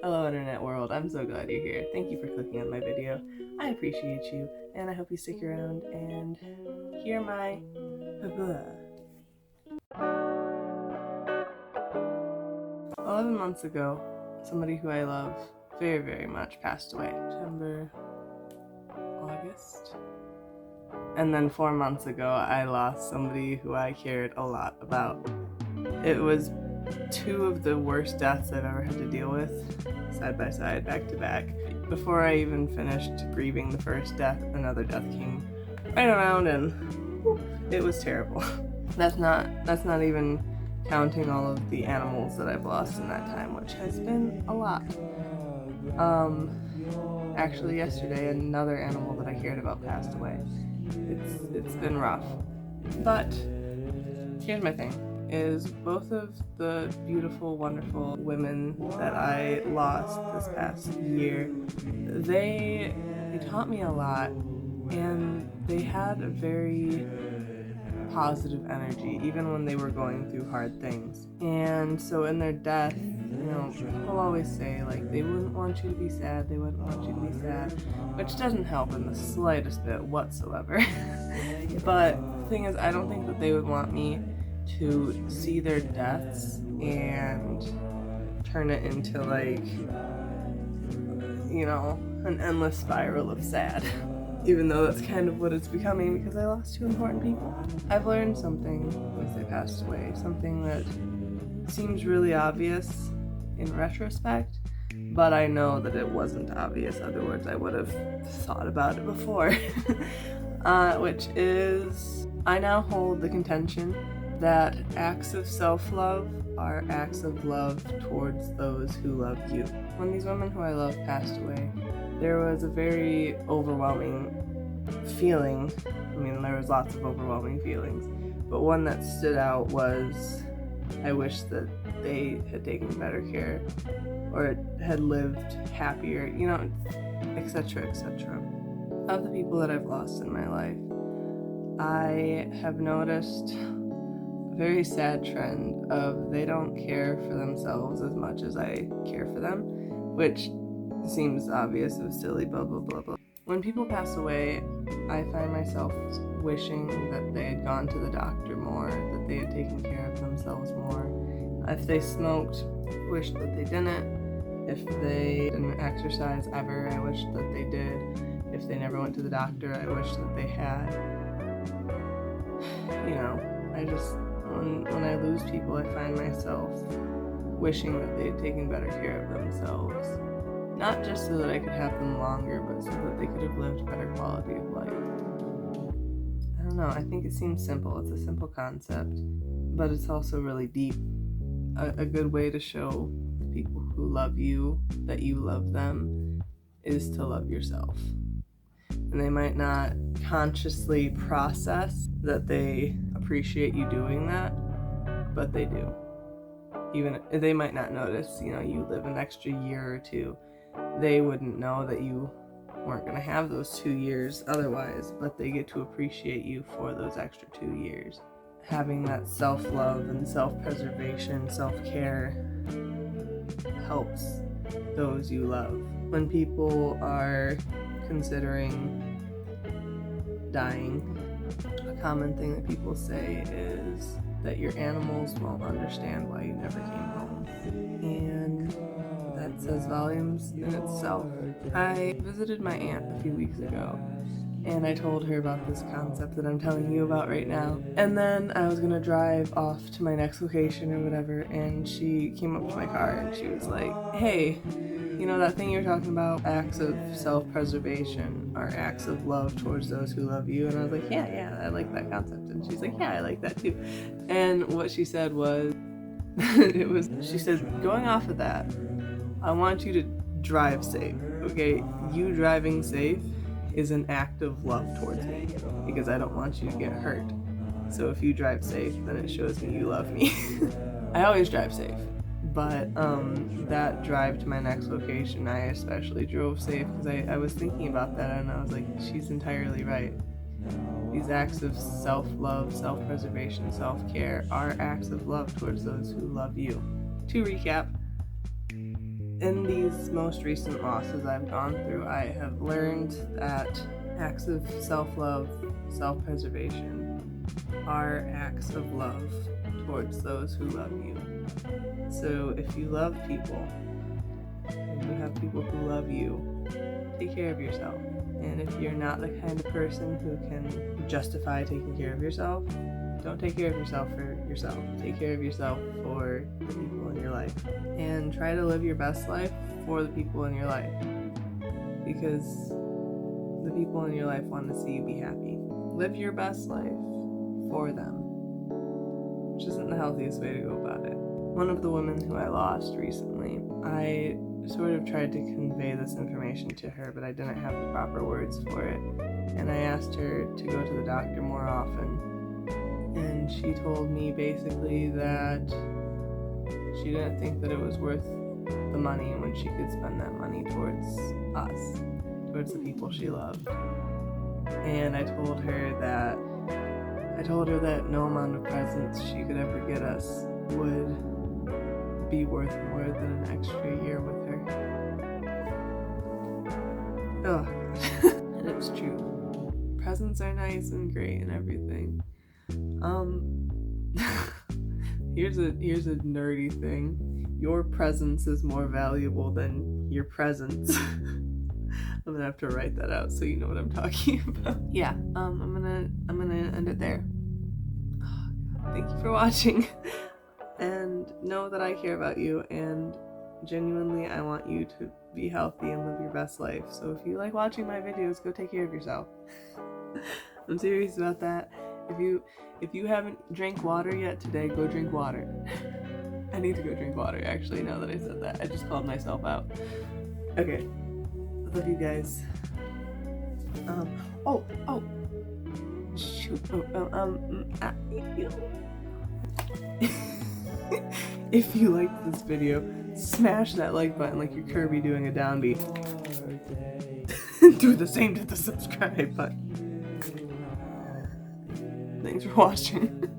Hello internet world, I'm so glad you're here. Thank you for clicking on my video. I appreciate you, and I hope you stick around and hear my blah. 11 months ago, somebody who I love very, very much passed away. September, August. And then 4 months ago, I lost somebody who I cared a lot about. It was two of the worst deaths I've ever had to deal with, side by side, back to back. Before I even finished grieving the first death, another death came right around, and it was terrible. That's not even counting all of the animals that I've lost in that time, which has been a lot. Actually yesterday, another animal that I cared about passed away. It's been rough. But here's my thing. Is both of the beautiful, wonderful women that I lost this past year, they taught me a lot, and they had a very positive energy, even when they were going through hard things. And so in their death, people always say, like, they wouldn't want you to be sad, they wouldn't want you to be sad, which doesn't help in the slightest bit whatsoever. But the thing is, I don't think that they would want me to see their deaths and turn it into, like, an endless spiral of sad. Even though that's kind of what it's becoming, because I lost two important people. I've learned something since they passed away, something that seems really obvious in retrospect, but I know that it wasn't obvious, otherwise I would have thought about it before. Which is, I now hold the contention that acts of self-love are acts of love towards those who love you. When these women who I love passed away, there was a very overwhelming feeling. I mean, there was lots of overwhelming feelings, but one that stood out was, I wish that they had taken better care or had lived happier, etc., etc. Of the people that I've lost in my life, I have noticed a very sad trend of they don't care for themselves as much as I care for them, which seems obvious and silly, blah blah blah blah. When people pass away, I find myself wishing that they had gone to the doctor more, that they had taken care of themselves more. If they smoked, wish that they didn't. If they didn't exercise ever, I wish that they did. If they never went to the doctor, I wish that they had. When I lose people, I find myself wishing that they had taken better care of themselves. Not just so that I could have them longer, but so that they could have lived a better quality of life. I don't know, I think it seems simple. It's a simple concept, but it's also really deep. A good way to show people who love you that you love them is to love yourself. And they might not consciously process that they appreciate you doing that, but they do. Even they might not notice, you live an extra year or two. They wouldn't know that you weren't going to have those 2 years otherwise, but they get to appreciate you for those extra 2 years. Having that self-love and self-preservation, self-care helps those you love. When people are considering dying, a common thing that people say is that your animals won't understand why you never came home. And that says volumes in itself. I visited my aunt a few weeks ago, and I told her about this concept that I'm telling you about right now. And then I was gonna drive off to my next location or whatever, and she came up to my car and she was like, hey, that thing you're talking about, acts of self-preservation are acts of love towards those who love you. And I was like, yeah, I like that concept. And she's like, yeah, I like that too. And what she said was, she said, going off of that, I want you to drive safe, okay? You driving safe is an act of love towards me, because I don't want you to get hurt. So if you drive safe, then it shows me you love me. I always drive safe. But that drive to my next location, I especially drove safe, because I was thinking about that, and I was like, she's entirely right. These acts of self-love, self-preservation, self-care are acts of love towards those who love you. To recap, in these most recent losses I've gone through, I have learned that acts of self-love, self-preservation are acts of love towards those who love you. So if you love people and you have people who love you, take care of yourself. And if you're not the kind of person who can justify taking care of yourself, don't take care of yourself for yourself. Take care of yourself for the people in your life. And try to live your best life for the people in your life. Because the people in your life want to see you be happy. Live your best life for them, which isn't the healthiest way to go about it. One of the women who I lost recently, I sort of tried to convey this information to her, but I didn't have the proper words for it. And I asked her to go to the doctor more often. And she told me basically that she didn't think that it was worth the money when she could spend that money towards us, towards the people she loved. And I told her that no amount of presents she could ever get us would be worth more than an extra year with her. Oh, and it's true. Presents are nice and great and everything. Here's a nerdy thing. Your presence is more valuable than your presence. I'm gonna have to write that out so you know what I'm talking about. Yeah, I'm gonna end it there. Oh, God. Thank you for watching, and know that I care about you, and genuinely I want you to be healthy and live your best life. So if you like watching my videos, go take care of yourself. I'm serious about that. If you haven't drank water yet today, go drink water. I need to go drink water, actually, now that I said that. I just called myself out. Okay. Love you guys. Shoot. If you liked this video, smash that like button like you're Kirby doing a downbeat. Do the same to the subscribe button. Thanks for watching.